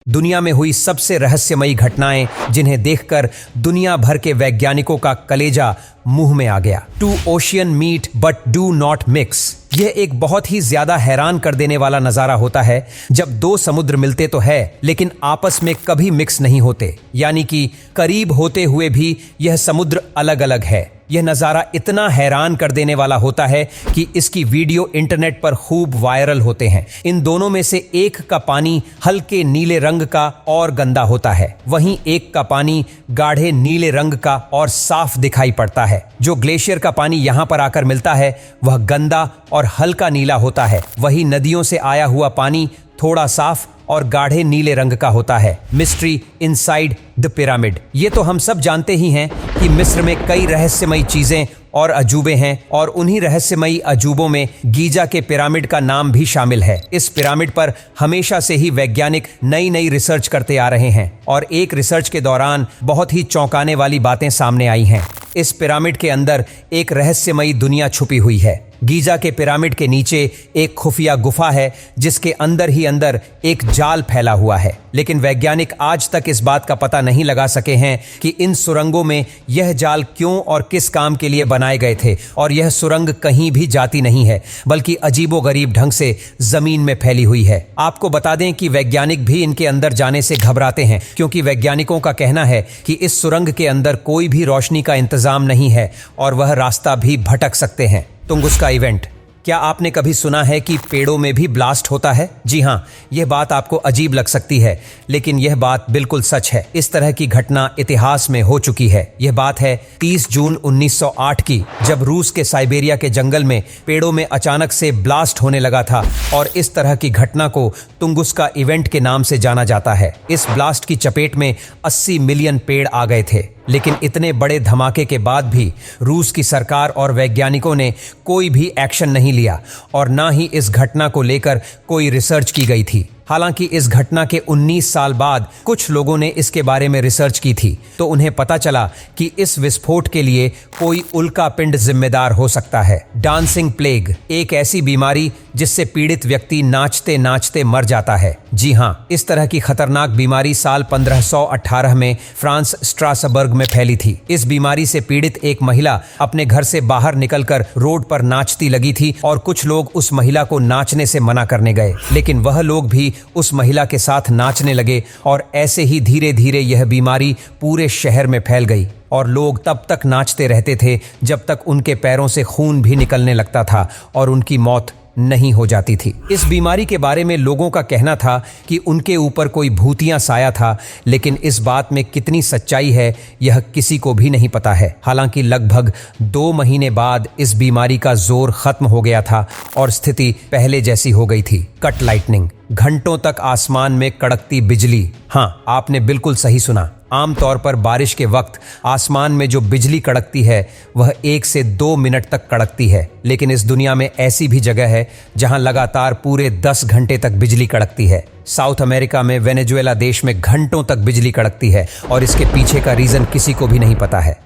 दुनिया में हुई सबसे रहस्यमयी घटनाएं जिन्हें देखकर दुनिया भर के वैज्ञानिकों का कलेजा मुंह में आ गया। Two ocean meet but do not mix. यह एक बहुत ही ज्यादा हैरान कर देने वाला नजारा होता है जब दो समुद्र मिलते तो है लेकिन आपस में कभी मिक्स नहीं होते, यानी कि करीब होते हुए भी यह समुद्र अलग अलग है। यह नज़ारा इतना हैरान कर देने वाला होता है कि इसकी वीडियो इंटरनेट पर खूब वायरल होते हैं। इन दोनों में से एक का पानी हल्के नीले रंग का और गंदा होता है, वहीं एक का पानी गाढ़े नीले रंग का और साफ दिखाई पड़ता है। जो ग्लेशियर का पानी यहाँ पर आकर मिलता है वह गंदा और हल्का नीला होता है, वहीं नदियों से आया हुआ पानी थोड़ा साफ और गाढ़े नीले रंग का होता है। Mystery inside the pyramid. ये तो हम सब जानते ही हैं कि मिस्र में कई रहस्यमयी चीजें और अजूबे हैं और उन्हीं रहस्यमयी अजूबों में गीजा के पिरामिड का नाम भी शामिल है। इस पिरामिड पर हमेशा से ही वैज्ञानिक नई नई रिसर्च करते आ रहे हैं और एक रिसर्च के दौरान बहुत ही चौंकाने वाली बातें सामने आई हैं। इस पिरामिड के अंदर एक रहस्यमयी दुनिया छुपी हुई है। गीजा के पिरामिड के नीचे एक खुफिया गुफा है जिसके अंदर ही अंदर एक जाल फैला हुआ है, लेकिन वैज्ञानिक आज तक इस बात का पता नहीं लगा सके हैं कि इन सुरंगों में यह जाल क्यों और किस काम के लिए बनाए गए थे। और यह सुरंग कहीं भी जाती नहीं है बल्कि अजीबोगरीब ढंग से जमीन में फैली हुई है। आपको बता दें कि वैज्ञानिक भी इनके अंदर जाने से घबराते हैं क्योंकि वैज्ञानिकों का कहना है कि इस सुरंग के अंदर कोई भी रोशनी का इंतजाम नहीं है और वह रास्ता भी भटक सकते हैं। Tunguska event. क्या आपने कभी सुना है कि पेड़ों में भी ब्लास्ट होता है? जी हाँ, यह बात आपको अजीब लग सकती है लेकिन यह बात बिल्कुल सच है। इस तरह की घटना इतिहास में हो चुकी है। यह बात है 30 जून 1908 की, जब रूस के साइबेरिया के जंगल में पेड़ों में अचानक से ब्लास्ट होने लगा था और इस तरह की घटना को तुंगुस्का इवेंट के नाम से जाना जाता है। इस ब्लास्ट की चपेट में 80 मिलियन पेड़ आ गए थे, लेकिन इतने बड़े धमाके के बाद भी रूस की सरकार और वैज्ञानिकों ने कोई भी एक्शन नहीं लिया और ना ही इस घटना को लेकर कोई रिसर्च की गई थी। हालांकि इस घटना के 19 साल बाद कुछ लोगों ने इसके बारे में रिसर्च की थी तो उन्हें पता चला कि इस विस्फोट के लिए कोई उल्का पिंड जिम्मेदार हो सकता है। डांसिंग प्लेग, एक ऐसी बीमारी जिससे पीड़ित व्यक्ति नाचते नाचते मर जाता है। जी हाँ, इस तरह की खतरनाक बीमारी साल 1518 में फ्रांस स्ट्रासबर्ग में फैली थी। इस बीमारी से पीड़ित एक महिला अपने घर से बाहर निकलकर रोड पर नाचती लगी थी और कुछ लोग उस महिला को नाचने से मना करने गए, लेकिन वह लोग भी उस महिला के साथ नाचने लगे और ऐसे ही धीरे धीरे यह बीमारी पूरे शहर में फैल गई और लोग तब तक नाचते रहते थे जब तक उनके पैरों से खून भी निकलने लगता था और उनकी मौत नहीं हो जाती थी। इस बीमारी के बारे में लोगों का कहना था कि उनके ऊपर कोई भूतिया साया था, लेकिन इस बात में कितनी सच्चाई है यह किसी को भी नहीं पता है। हालांकि लगभग 2 महीने बाद इस बीमारी का जोर खत्म हो गया था और स्थिति पहले जैसी हो गई थी। कट लाइटनिंग, घंटों तक आसमान में कड़कती बिजली। हाँ, आपने बिल्कुल सही सुना। आमतौर पर बारिश के वक्त आसमान में जो बिजली कड़कती है वह 1 से 2 मिनट तक कड़कती है, लेकिन इस दुनिया में ऐसी भी जगह है जहां लगातार पूरे 10 घंटे तक बिजली कड़कती है। साउथ अमेरिका में वेनेजुएला देश में घंटों तक बिजली कड़कती है और इसके पीछे का रीजन किसी को भी नहीं पता है।